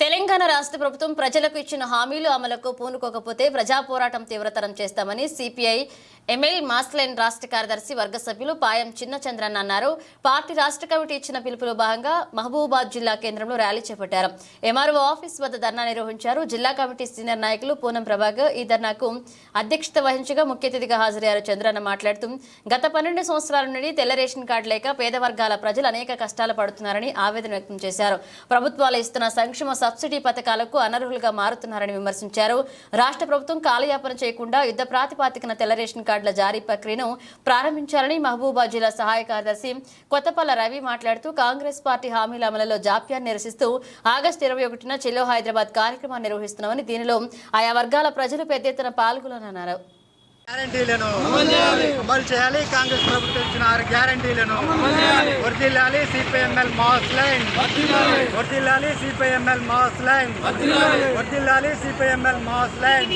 తెలంగాణ రాష్ట్ర ప్రభుత్వం ప్రజలకు ఇచ్చిన హామీలు అమలుకు పూనుకోకపోతే ప్రజా పోరాటం తీవ్రతరం చేస్తామని సిపిఐ ఎంఎల్ మాస్లైన్ రాష్ట్ర కార్యదర్శి వర్గ సభ్యులు పాయం చిన్నచంద్రన్ అన్నారు. పార్టీ రాష్ట్ర కమిటీ ఇచ్చిన పిలుపులో భాగంగా మహబూబాబాద్ జిల్లా కేంద్రంలో ర్యాలీ చేపట్టారు. ఎంఆర్ఓ ఆఫీస్ వద్ద ధర్నా నిర్వహించారు. జిల్లా కమిటీ సీనియర్ నాయకులు పూనం ప్రభాకర్ ఈ ధర్నాకు అధ్యక్షత వహించగా ముఖ్య అతిథిగా హాజరయ్యారు. చంద్రన్న మాట్లాడుతూ గత 12 సంవత్సరాల నుండి తెల్ల రేషన్ కార్డు లేక పేద వర్గాల ప్రజలు అనేక కష్టాలు పడుతున్నారని ఆవేదన వ్యక్తం చేశారు. ప్రభుత్వాలు ఇస్తున్న సంక్షేమ సబ్సిడీ పథకాలకు అనర్హులుగా మారుతున్నారని విమర్శించారు. రాష్ట్ర ప్రభుత్వం కాలయాపన చేయకుండా యుద్ధ ప్రాతిపదికన తెల్ల రేషన్ కార్డుల జారీ ప్రక్రియను ప్రారంభించాలని మహబూబాబాద్ జిల్లా సహాయ కార్యదర్శి కొత్తపల్ల రవి మాట్లాడుతూ కాంగ్రెస్ పార్టీ హామీల అమలులో జాప్యాన్ని నిరసిస్తూ ఆగస్టు 21న చెలో హైదరాబాద్ కార్యక్రమాన్ని నిర్వహిస్తున్నామని, దీనిలో ఆయా వర్గాల ప్రజలు పెద్ద ఎత్తున పాల్గొననున్నారు. గ్యారంటీలను అమలు చేయాలి. కాంగ్రెస్ ప్రభుత్వం ఇచ్చిన 6 గ్యారంటీలను వర్ధిల్లాలి. సిపిఎంఎల్ మాస్ లైన్ వర్ధిల్లాలి. సిపిఎంఎల్ మాస్ లైన్ వర్ధిల్లాలి. సిపిఎంఎల్ మాస్ లైన్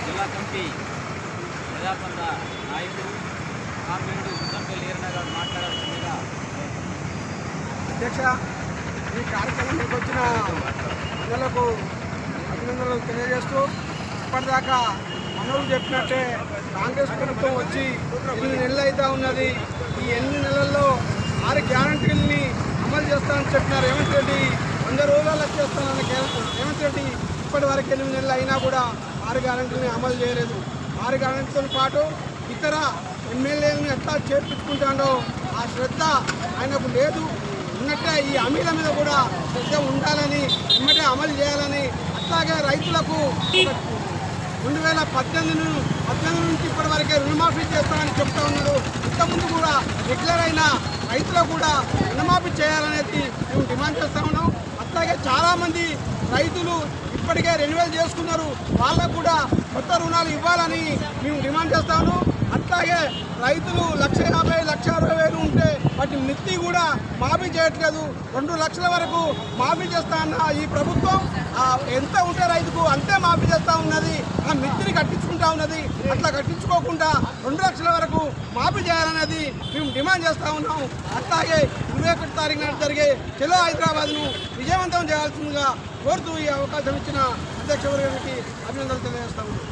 జిల్లా కమిటీ ప్రజాపంత నాయకులు కామ్రేడ్ గుండంపల్లి ఈరనగర్ మాట్లాడాల్సిందిగా. అధ్యక్ష, ఈ కార్యక్రమానికి వచ్చిన ప్రజలకు అభినందనలు తెలియజేస్తూ, ఇప్పటిదాకా మనవులు చెప్పినట్టే కాంగ్రెస్ ప్రభుత్వం వచ్చి 8 నెలలు అవుతా ఉన్నది. ఈ 8 నెలల్లో 6 గ్యారంటీలని అమలు చేస్తానని చెప్పినారు రేవంత్ రెడ్డి. 100 రోజుల్లో చేస్తానన్న రేవంత్ రెడ్డి ఇప్పటి వరకు 8 నెలలు అయినా కూడా 6 గ్యారంటీలని అమలు చేయలేదు. 6 గ్యారంటీలతో పాటు ఇతర ఎమ్మెల్యేలను ఎట్లా చేర్పించుకుంటాడో ఆ శ్రద్ధ ఆయనకు లేదు. ఉన్నట్టే ఈ హామీల మీద కూడా శ్రద్ధ ఉండాలని, వెంటనే అమలు చేయాలని, అట్లాగే రైతులకు 2018 నుంచి ఇప్పటి వరకే రుణమాఫీ చేస్తామని చెప్తా ఉన్నారు. ఇంతకుముందు కూడా రెగ్యులర్ అయిన రైతులకు కూడా రుణమాఫీ చేయాలనేది మేము డిమాండ్ చేస్తూ ఉన్నాం. అట్లాగే చాలామంది రైతులు ఇప్పటికే రెన్యువల్ చేసుకున్నారు, వాళ్ళకు కూడా కొత్త రుణాలు ఇవ్వాలని మేము డిమాండ్ చేస్తాము. అట్లాగే రైతులు 1,50,000, 1,60,000 ఉంటే వాటి మిత్తి కూడా మాఫీ చేయట్లేదు. 2 లక్షల వరకు మాఫీ చేస్తా అన్న ఈ ప్రభుత్వం ఎంత ఉంటే రైతుకు అంతే మాఫీ చేస్తూ ఉన్నది. ఆ మిత్తిని కట్టించుకుంటా ఉన్నది. అట్లా కట్టించుకోకుండా 2 లక్షల వరకు మాఫీ చేయాలనేది మేము డిమాండ్ చేస్తూ ఉన్నాం. అట్లాగే 21 తారీఖున జరిగే చెలో హైదరాబాద్ను విజయవంతం చేయాల్సిందిగా కోరుతూ ఈ అవకాశం ఇచ్చిన అధ్యక్ష వర్గానికి అభినందనలు తెలియజేస్తా ఉన్నాం.